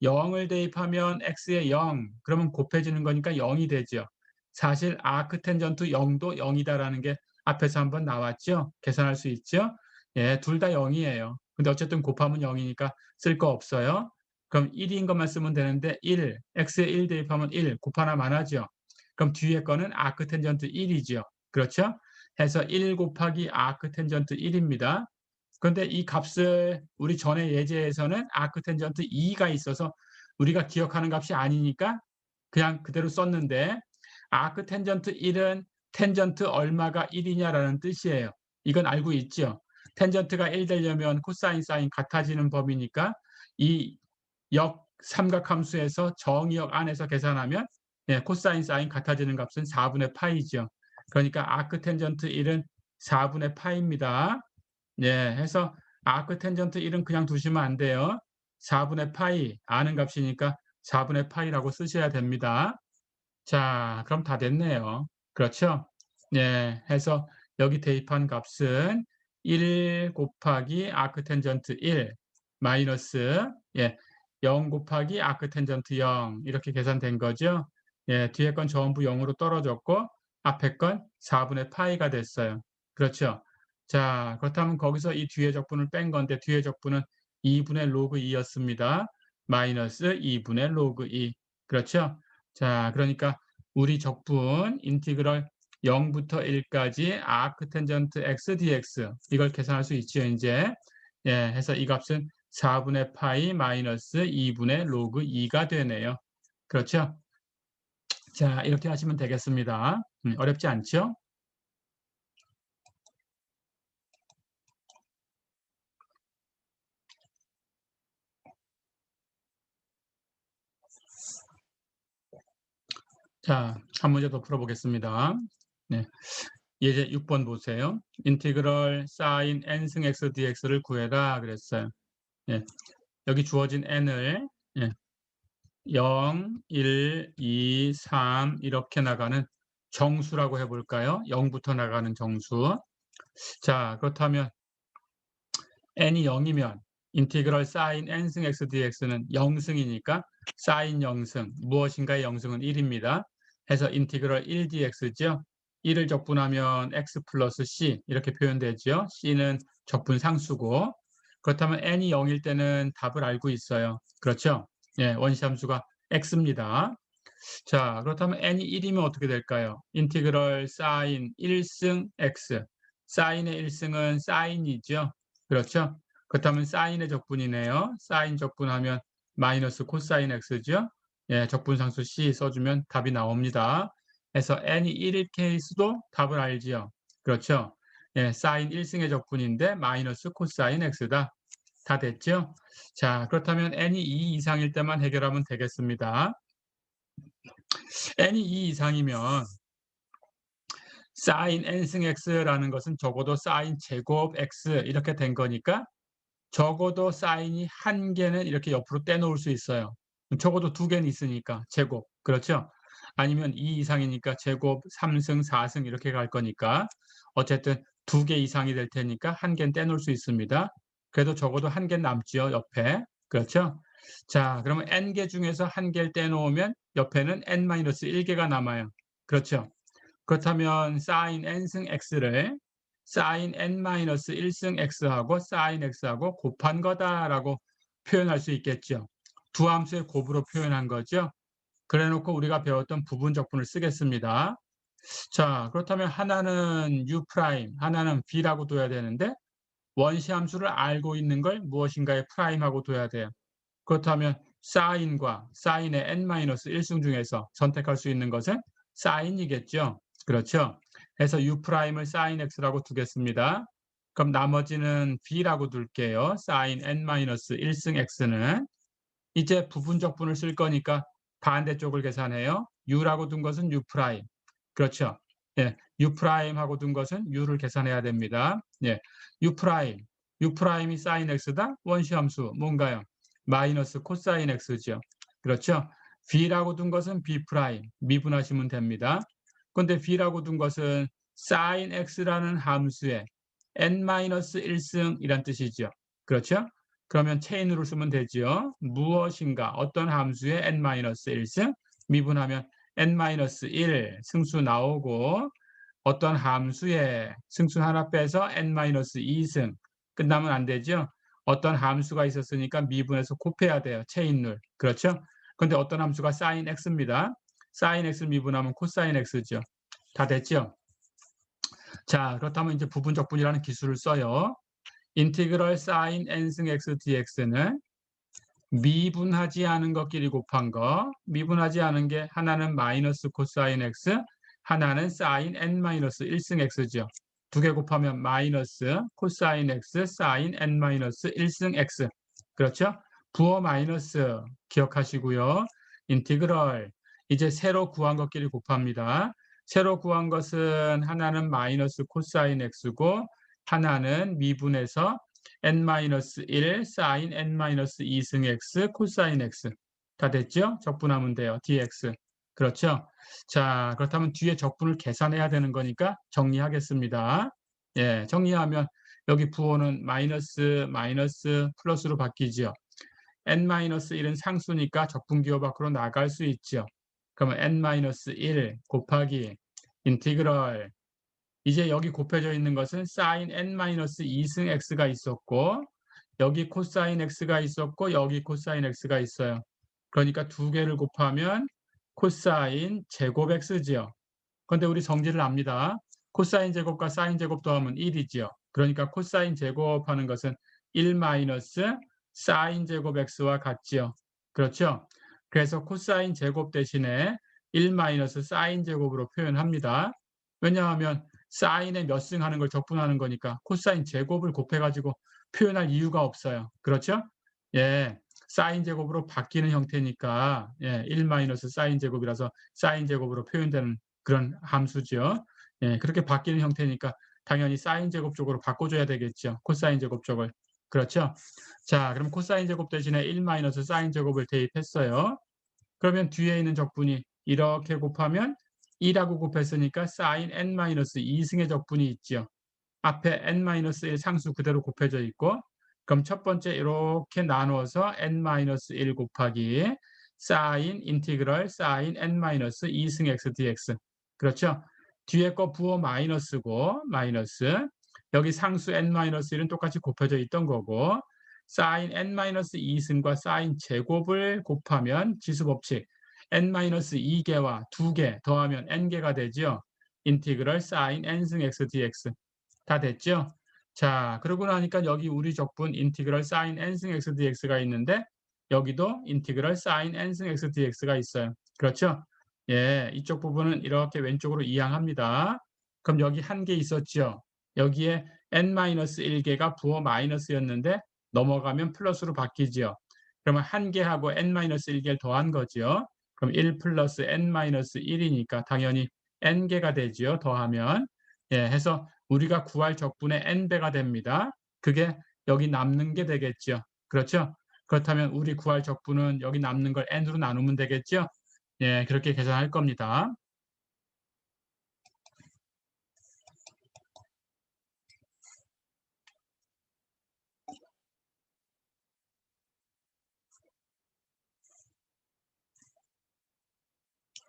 0을 대입하면 x에 0, 그러면 곱해지는 거니까 0이 되죠. 사실 아크텐전트 0도 0이다라는 게 앞에서 한번 나왔죠. 계산할 수 있죠. 예, 둘 다 0이에요. 근데 어쨌든 곱하면 0이니까 쓸 거 없어요. 그럼 1인 것만 쓰면 되는데 1, x에 1 대입하면 1, 곱하나만 하죠. 그럼 뒤에 거는 아크텐전트 1이죠. 그렇죠? 해서 1 곱하기 아크텐전트 1입니다. 그런데 이 값을 우리 전에 예제에서는 아크텐전트 2가 있어서 우리가 기억하는 값이 아니니까 그냥 그대로 썼는데 아크텐전트 1은 텐전트 얼마가 1이냐라는 뜻이에요. 이건 알고 있죠. 텐전트가 1 되려면 코사인 사인 같아지는 법이니까 이 역삼각함수에서 정의역 안에서 계산하면 예, 코사인 사인 같아지는 값은 4분의 파이죠. 그러니까 아크텐전트 1은 4분의 파입니다. 예, 해서 아크텐전트 1은 그냥 두시면 안 돼요. 4분의 파이 아는 값이니까 4분의 파이라고 쓰셔야 됩니다. 자, 그럼 다 됐네요. 그렇죠? 예, 해서 여기 대입한 값은 1 곱하기 아크텐전트 1 마이너스 0 곱하기 아크텐전트 0 이렇게 계산된 거죠. 예, 뒤에 건 전부 0으로 떨어졌고 앞에 건 4분의 파이가 됐어요. 그렇죠? 자, 그렇다면 거기서 이 뒤에 적분을 뺀 건데 뒤에 적분은 2분의 로그 2였습니다. 마이너스 2분의 로그 2. 그렇죠? 자, 그러니까 우리 적분 인티그럴 0부터 1까지 아크텐전트 x dx 이걸 계산할 수 있죠, 이제. 예, 해서 이 값은 4분의 파이 마이너스 2분의 로그 2가 되네요. 그렇죠? 자, 이렇게 하시면 되겠습니다. 어렵지 않죠? 자, 한 문제 더 풀어보겠습니다. 네. 예제 6번 보세요. 인티그럴 사인 n승 x dx를 구해라 그랬어요. 예. 여기 주어진 n을 0, 1, 2, 3 이렇게 나가는 정수라고 해볼까요? 0부터 나가는 정수. 자, 그렇다면 n이 0이면 인티그럴 사인 n승 x dx는 0승이니까 사인 0승, 무엇인가의 0승은 1입니다. 해서 인티그럴 1 dx죠. 1을 적분하면 x 플러스 c 이렇게 표현되죠. c는 적분 상수고 그렇다면 n이 0일 때는 답을 알고 있어요. 그렇죠? 예, 원시함수가 x입니다. 자, 그렇다면 n이 1이면 어떻게 될까요? 인티그럴 사인 1승 x. 사인의 1승은 사인이죠. 그렇죠? 그렇다면 사인의 적분이네요. 사인 적분하면 마이너스 코사인 x죠. 예, 적분상수 c 써주면 답이 나옵니다. 그래서 n이 1일 케이스도 답을 알지요. 그렇죠? 예, 사인 1승의 적분인데 마이너스 코사인 x다. 다 됐죠? 자, 그렇다면 n이 2 이상일 때만 해결하면 되겠습니다. n이 2 이상이면 사인 n승 x라는 것은 적어도 사인 제곱 x 이렇게 된 거니까 적어도 사인이 한 개는 이렇게 옆으로 떼놓을 수 있어요. 적어도 두 개는 있으니까 제곱. 그렇죠? 아니면 2 이상이니까 제곱 3승, 4승 이렇게 갈 거니까 어쨌든 두 개 이상이 될 테니까 한 개는 떼놓을 수 있습니다. 그래도 적어도 한 개는 남지요, 옆에. 그렇죠? 자, 그러면 n개 중에서 한 개를 떼놓으면 옆에는 n-1개가 남아요. 그렇죠? 그렇다면 sin n승 x를 sin n-1승 x하고 sin x하고 곱한 거다라고 표현할 수 있겠죠. 두 함수의 곱으로 표현한 거죠. 그래 놓고 우리가 배웠던 부분적분을 쓰겠습니다. 자, 그렇다면 하나는 u 프라임, 하나는 b라고 둬야 되는데 원시 함수를 알고 있는 걸 무엇인가에 프라임하고 둬야 돼요. 그렇다면 사인과 사인의 n-1승 중에서 선택할 수 있는 것은 사인이겠죠. 그렇죠. 그래서 u 프라임을 sin x라고 두겠습니다. 그럼 나머지는 b라고 둘게요. sin n-1승 x는 이제 부분적분을 쓸 거니까 반대쪽을 계산해요. u라고 둔 것은 u 프라임. 그렇죠. 예, u 프라임하고 둔 것은 u를 계산해야 됩니다. 예, u 프라임, u 프라임이 sin x다. 원시함수 뭔가요? 마이너스 코사인 x죠. 그렇죠. b라고 둔 것은 b 프라임 미분하시면 됩니다. 그런데 b라고 둔 것은 sin x라는 함수의 n-1승이란 뜻이죠. 그렇죠? 그러면 체인으로 쓰면 되죠. 무엇인가 어떤 함수의 n-1승 미분하면 n-1 승수 나오고 어떤 함수의 승수 하나 빼서 n-2승 끝나면 안 되죠. 어떤 함수가 있었으니까 미분해서 곱해야 돼요. 체인룰. 그렇죠? 그런데 어떤 함수가 sin x입니다. sin x 미분하면 코사인 x죠. 다 됐죠? 자, 그렇다면 이제 부분적분이라는 기술을 써요. 인티그럴 sin n승 x dx는 미분하지 않은 것끼리 곱한 거, 미분하지 않은 게 하나는 마이너스 코사인 x, 하나는 sin n-1승 x죠. 두 개 곱하면 마이너스 코사인 x, sin n-1승 x. 그렇죠? 부호 마이너스 기억하시고요. 인티그럴, 이제 새로 구한 것끼리 곱합니다. 새로 구한 것은 하나는 마이너스 코사인 x고 하나는 미분해서 n-1 sin n-2승 x 코사인 x 다 됐죠? 적분하면 돼요. dx. 그렇죠? 자, 그렇다면 뒤에 적분을 계산해야 되는 거니까 정리하겠습니다. 예, 정리하면 여기 부호는 마이너스 마이너스 플러스로 바뀌죠. n-1은 상수니까 적분기호 밖으로 나갈 수 있죠. 그러면 n-1 곱하기 인티그럴 이제 여기 곱해져 있는 것은 sin n-2승 x가 있었고 여기 코사인 x가 있었고 여기 코사인 x가 있어요. 그러니까 두 개를 곱하면 코사인 제곱 x지요. 그런데 우리 성질을 압니다. 코사인 제곱과 사인 제곱 더하면 1이지요. 그러니까 코사인 제곱하는 것은 1 마이너스 사인 제곱 x와 같지요. 그렇죠? 그래서 코사인 제곱 대신에 1 마이너스 사인 제곱으로 표현합니다. 왜냐하면 사인에 몇 승 하는 걸 적분하는 거니까 코사인 제곱을 곱해가지고 표현할 이유가 없어요. 그렇죠? 예, 사인 제곱으로 바뀌는 형태니까 예, 1 마이너스 사인 제곱이라서 사인 제곱으로 표현되는 그런 함수죠. 예, 그렇게 바뀌는 형태니까 당연히 사인 제곱 쪽으로 바꿔줘야 되겠죠. 코사인 제곱 쪽을. 그렇죠? 자, 그럼 코사인 제곱 대신에 1 마이너스 사인 제곱을 대입했어요. 그러면 뒤에 있는 적분이 이렇게 곱하면 2라고 곱했으니까 sin n-2승의 적분이 있죠. 앞에 n-1 상수 그대로 곱해져 있고 그럼 첫 번째 이렇게 나누어서 n-1 곱하기 sin 인티그럴 sin n-2승 x dx 그렇죠? 뒤에 거 부호 마이너스고 마이너스 여기 상수 n-1은 똑같이 곱해져 있던 거고 sin n-2승과 sin 제곱을 곱하면 지수법칙 n-2개와 2개 더하면 n개가 되죠. 인티그럴 sin n승 x dx 다 됐죠? 자, 그러고 나니까 여기 우리 적분 인티그럴 sin n승 x dx가 있는데 여기도 인티그럴 sin n승 x dx가 있어요. 그렇죠? 예, 이쪽 부분은 이렇게 왼쪽으로 이항합니다. 그럼 여기 한 개 있었죠? 여기에 n-1개가 부호 마이너스였는데 넘어가면 플러스로 바뀌죠. 그러면 한 개하고 n-1개를 더한 거죠. 그럼 1 플러스 n-1이니까 당연히 n개가 되죠. 더하면. 예, 해서 우리가 구할 적분의 n배가 됩니다. 그게 여기 남는 게 되겠죠. 그렇죠? 그렇다면 우리 구할 적분은 여기 남는 걸 n으로 나누면 되겠죠? 예, 그렇게 계산할 겁니다.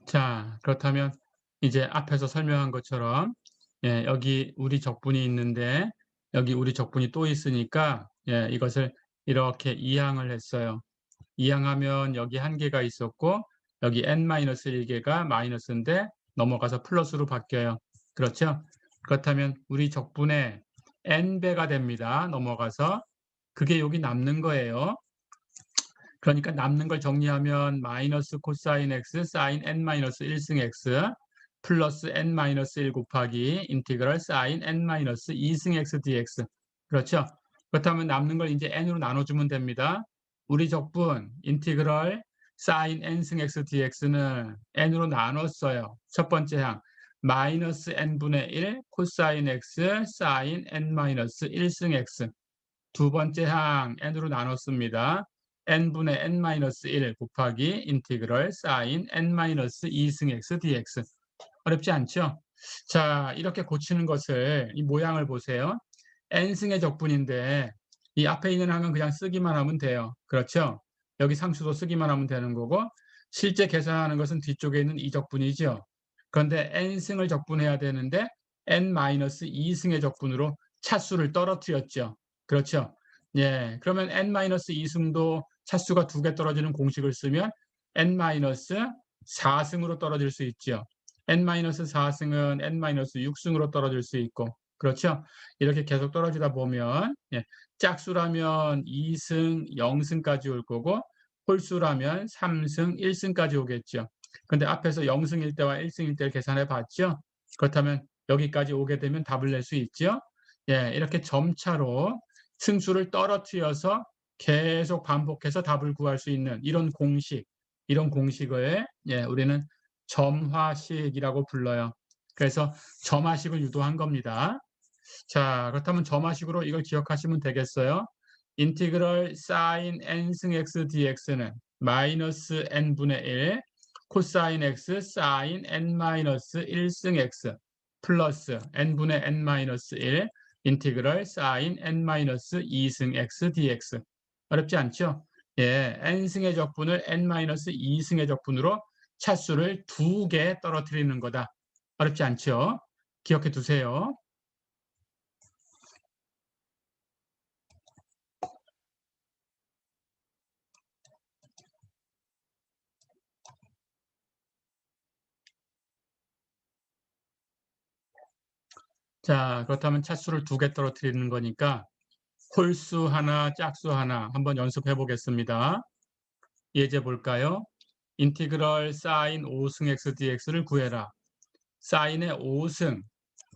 자, 그렇다면 이제 앞에서 설명한 것처럼 예, 여기 우리 적분이 있는데 여기 우리 적분이 또 있으니까 예, 이것을 이렇게 이항을 했어요. 이항하면 여기 한 개가 있었고 여기 n-1개가 마이너스인데 넘어가서 플러스로 바뀌어요. 그렇죠? 그렇다면 우리 적분의 n배가 됩니다. 넘어가서 그게 여기 남는 거예요. 그러니까 남는 걸 정리하면 마이너스 코사인 x 사인 n-1승 x 플러스 n-1 곱하기 인티그럴 사인 n-2승 x dx. 그렇죠? 그렇다면 남는 걸 이제 n으로 나눠주면 됩니다. 우리 적분 인티그럴 사인 n승 x dx는 n으로 나눴어요. 첫 번째 항 마이너스 n분의 1 코사인 x 사인 n-1승 x. 두 번째 항 n으로 나눴습니다. n분의 n-1 곱하기 인티그럴 사인 n-2승 x dx. 어렵지 않죠? 자, 이렇게 고치는 것을 이 모양을 보세요. n승의 적분인데 이 앞에 있는 항은 그냥 쓰기만 하면 돼요. 그렇죠? 여기 상수도 쓰기만 하면 되는 거고 실제 계산하는 것은 뒤쪽에 있는 이 적분이죠. 그런데 n승을 적분해야 되는데 n-2승의 적분으로 차수를 떨어뜨렸죠. 그렇죠? 예, 그러면 n-2승도 차수가 두 개 떨어지는 공식을 쓰면 n-4승으로 떨어질 수 있죠. n-4승은 n-6승으로 떨어질 수 있고 그렇죠? 이렇게 계속 떨어지다 보면 예, 짝수라면 2승, 0승까지 올 거고 홀수라면 3승, 1승까지 오겠죠. 근데 앞에서 0승일 때와 1승일 때를 계산해 봤죠? 그렇다면 여기까지 오게 되면 답을 낼 수 있죠? 예, 이렇게 점차로 승수를 떨어뜨려서 계속 반복해서 답을 구할 수 있는 이런 공식을 예, 우리는 점화식이라고 불러요. 그래서 점화식을 유도한 겁니다. 자, 그렇다면 점화식으로 이걸 기억하시면 되겠어요. 인티그럴 사인 n승 x dx는 마이너스 n분의 1 코사인 x 사인 n-1승 x 플러스 n분의 n-1 인티그럴 사인 n-2승 x dx. 어렵지 않죠? 예, n승의 적분을 n-2승의 적분으로 차수를 두 개 떨어뜨리는 거다. 어렵지 않죠? 기억해 두세요. 자, 그렇다면 차수를 두 개 떨어뜨리는 거니까 홀수 하나, 짝수 하나 한번 연습해 보겠습니다. 예제 볼까요? 인티그럴 사인 5승 x dx를 구해라. 사인의 5승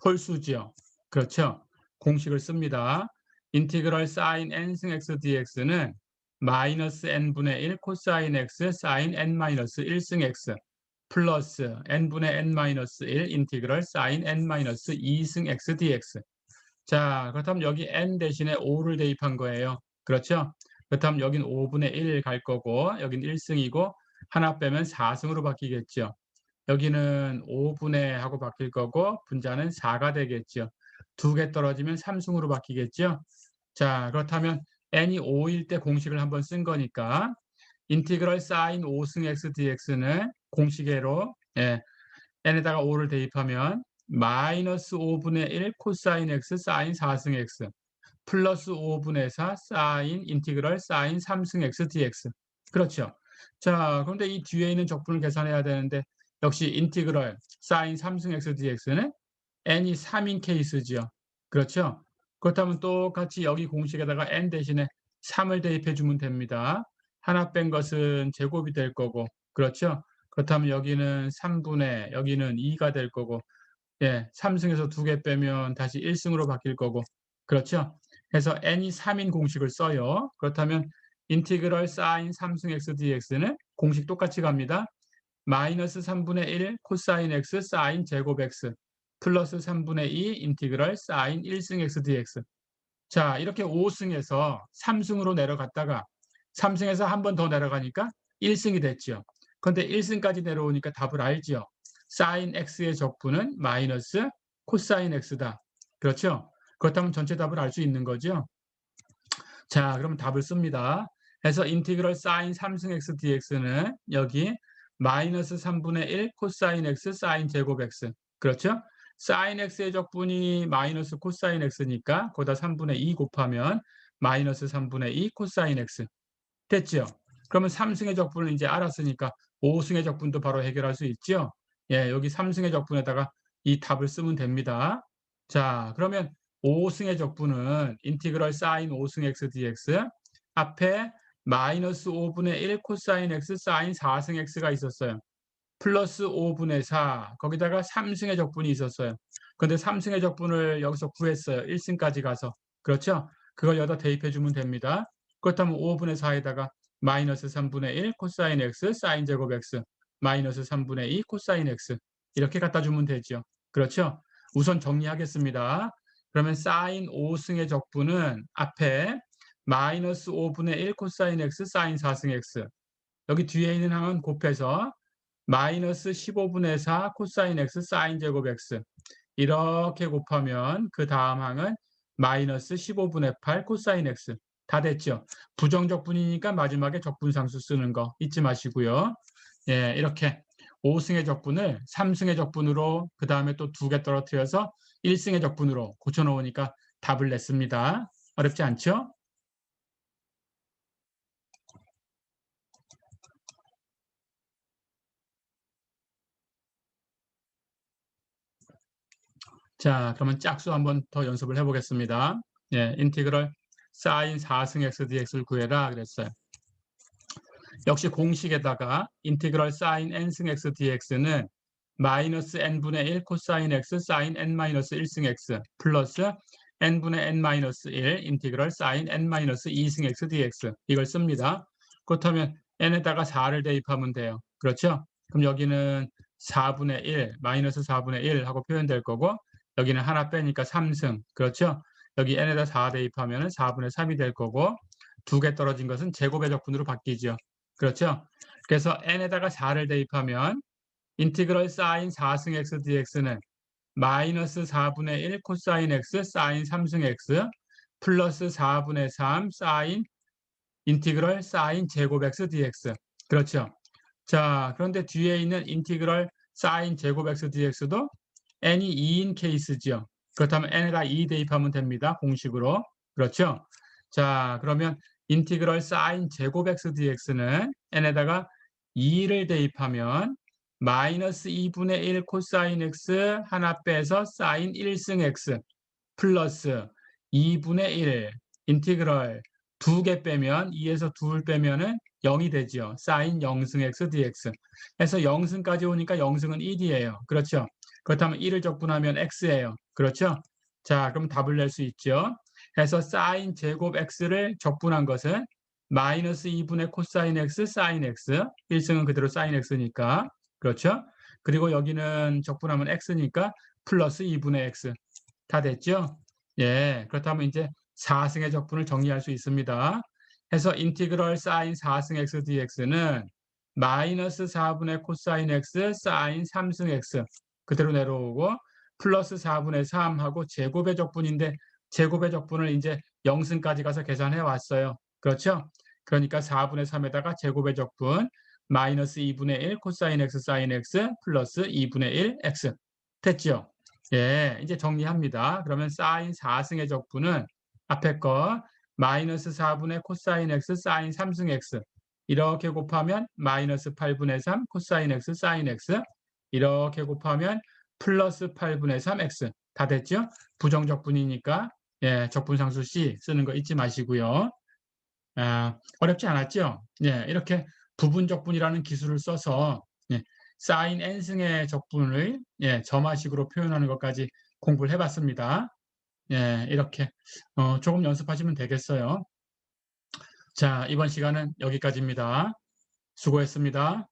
홀수죠. 그렇죠? 공식을 씁니다. 인티그럴 사인 n승 x dx는 마이너스 n분의 1 코사인 x 사인 n-1승 x 플러스 n분의 n-1 인티그럴 사인 n-2승 x dx. 자, 그렇다면 여기 n 대신에 5를 대입한 거예요. 그렇죠? 그렇다면 여긴 5분의 1 갈 거고 여긴 1승이고 하나 빼면 4승으로 바뀌겠죠. 여기는 5분의 하고 바뀔 거고 분자는 4가 되겠죠. 두 개 떨어지면 3승으로 바뀌겠죠. 자, 그렇다면 n이 5일 때 공식을 한번 쓴 거니까 인티그럴 사인 5승 x dx는 공식으로 예, n에다가 5를 대입하면 마이너스 5분의 1 코사인 x 사인 4승 x 플러스 5분의 4 사인 인티그럴 사인 3승 x dx. 그렇죠. 자, 그런데 이 뒤에 있는 적분을 계산해야 되는데 역시 인티그럴 사인 3승 x dx는 n이 3인 케이스죠. 그렇죠. 그렇다면 똑같이 여기 공식에다가 n 대신에 3을 대입해 주면 됩니다. 하나 뺀 것은 제곱이 될 거고 그렇죠. 그렇다면 여기는 3분의 여기는 2가 될 거고 예, 3승에서 두 개 빼면 다시 1승으로 바뀔 거고 그렇죠. 그래서 n이 3인 공식을 써요. 그렇다면 인티그럴 사인 3승 x dx는 공식 똑같이 갑니다. 마이너스 3분의 1 코사인 x 사인 제곱 x 플러스 3분의 2 인티그럴 사인 1승 x dx. 자, 이렇게 5승에서 3승으로 내려갔다가 3승에서 한 번 더 내려가니까 1승이 됐죠. 그런데 1승까지 내려오니까 답을 알죠. 사인 x의 적분은 마이너스 코사인 x다. 그렇죠? 그렇다면 전체 답을 알 수 있는 거죠. 자, 그럼 답을 씁니다. 그래서 인티그럴 사인 3승 x dx는 여기 마이너스 3분의 1 코사인 x 사인 제곱 x. 그렇죠? 사인 x의 적분이 마이너스 코사인 x니까 거기다 3분의 2 곱하면 마이너스 3분의 2 코사인 x. 됐죠? 그러면 3승의 적분을 이제 알았으니까 5승의 적분도 바로 해결할 수 있죠? 예, 여기 3승의 적분에다가 이 답을 쓰면 됩니다. 자, 그러면 5승의 적분은 인티그럴 사인 5승 x dx 앞에 마이너스 5분의 1 코사인 x 사인 4승 x가 있었어요. 플러스 5분의 4 거기다가 3승의 적분이 있었어요. 그런데 3승의 적분을 여기서 구했어요. 1승까지 가서. 그렇죠? 그걸 여기다 대입해 주면 됩니다. 그렇다면 5분의 4에다가 마이너스 3분의 1 코사인 x 사인 제곱 x 마이너스 3분의 2 코사인 x 이렇게 갖다 주면 되죠. 그렇죠? 우선 정리하겠습니다. 그러면 사인 5승의 적분은 앞에 마이너스 5분의 1 코사인 x 사인 4승 x 여기 뒤에 있는 항은 곱해서 마이너스 15분의 4 코사인 x 사인 제곱 x 이렇게 곱하면 그 다음 항은 마이너스 15분의 8 코사인 x 다 됐죠. 부정적분이니까 마지막에 적분상수 쓰는 거 잊지 마시고요. 예, 이렇게 5승의 적분을 3승의 적분으로 그 다음에 또 2개 떨어뜨려서 1승의 적분으로 고쳐놓으니까 답을 냈습니다. 어렵지 않죠? 자, 그러면 짝수 한번 더 연습을 해보겠습니다. 예, 인티그럴 사인 4승 x dx를 구해라 그랬어요. 역시 공식에다가 인티그럴 사인 n승 x dx는 마이너스 n분의 1 코사인 x 사인 n 마이너스 1승 x 플러스 n분의 n 마이너스 1 인티그럴 사인 n 마이너스 2승 x dx 이걸 씁니다. 그렇다면 n에다가 4를 대입하면 돼요. 그렇죠? 그럼 여기는 4분의 1 마이너스 4분의 1 하고 표현될 거고 여기는 하나 빼니까 3승 그렇죠? 여기 n에다 4 대입하면 4분의 3이 될 거고 2개 떨어진 것은 제곱의 적분으로 바뀌죠. 그렇죠? 그래서 n에다가 4를 대입하면 인티그럴 사인 4승 x dx는 마이너스 4분의 1 코사인 x 사인 3승 x 플러스 4분의 3 사인 인티그럴 사인 제곱 x dx 그렇죠? 자, 그런데 뒤에 있는 인티그럴 사인 제곱 x dx도 n이 2인 케이스죠. 그렇다면 n에다 2 대입하면 됩니다. 공식으로. 그렇죠? 자, 그러면 인티그럴 사인 제곱 x dx는 n에다가 2를 대입하면 마이너스 2분의 1 코사인 x 하나 빼서 사인 1승 x 플러스 2분의 1 인티그럴 2개 빼면 2에서 2를 빼면은 0이 되죠. 사인 0승 x dx. 해서 0승까지 오니까 0승은 1이에요. 그렇죠? 그렇다면 1을 적분하면 x예요. 그렇죠? 자, 그럼 답을 낼 수 있죠. 해서 사인 제곱 x를 적분한 것은 마이너스 2분의 코사인 x 사인 x 1승은 그대로 사인 x니까 그렇죠? 그리고 여기는 적분하면 x니까 플러스 2분의 x 다 됐죠? 예, 그렇다면 이제 4승의 적분을 정리할 수 있습니다. 해서 인티그럴 사인 4승 x dx는 마이너스 4분의 코사인 x 사인 3승 x 그대로 내려오고 플러스 4분의 3하고 제곱의 적분인데 제곱의 적분을 이제 0승까지 가서 계산해 왔어요. 그렇죠? 그러니까 4분의 3에다가 제곱의 적분 마이너스 2분의 1 코사인 x 사인 x 플러스 2분의 1 x 됐죠? 예, 이제 정리합니다. 그러면 사인 4승의 적분은 앞에 거 마이너스 4분의 코사인 x 사인 3승 x 이렇게 곱하면 마이너스 8분의 3 코사인 x 사인 x 이렇게 곱하면 플러스 8분의 3x 다 됐죠? 부정적분이니까 예, 적분상수 C 쓰는 거 잊지 마시고요. 아, 어렵지 않았죠? 예, 이렇게 부분적분이라는 기술을 써서 예, 사인 n승의 적분을 예, 점화식으로 표현하는 것까지 공부를 해봤습니다. 예, 이렇게 조금 연습하시면 되겠어요. 자, 이번 시간은 여기까지입니다. 수고했습니다.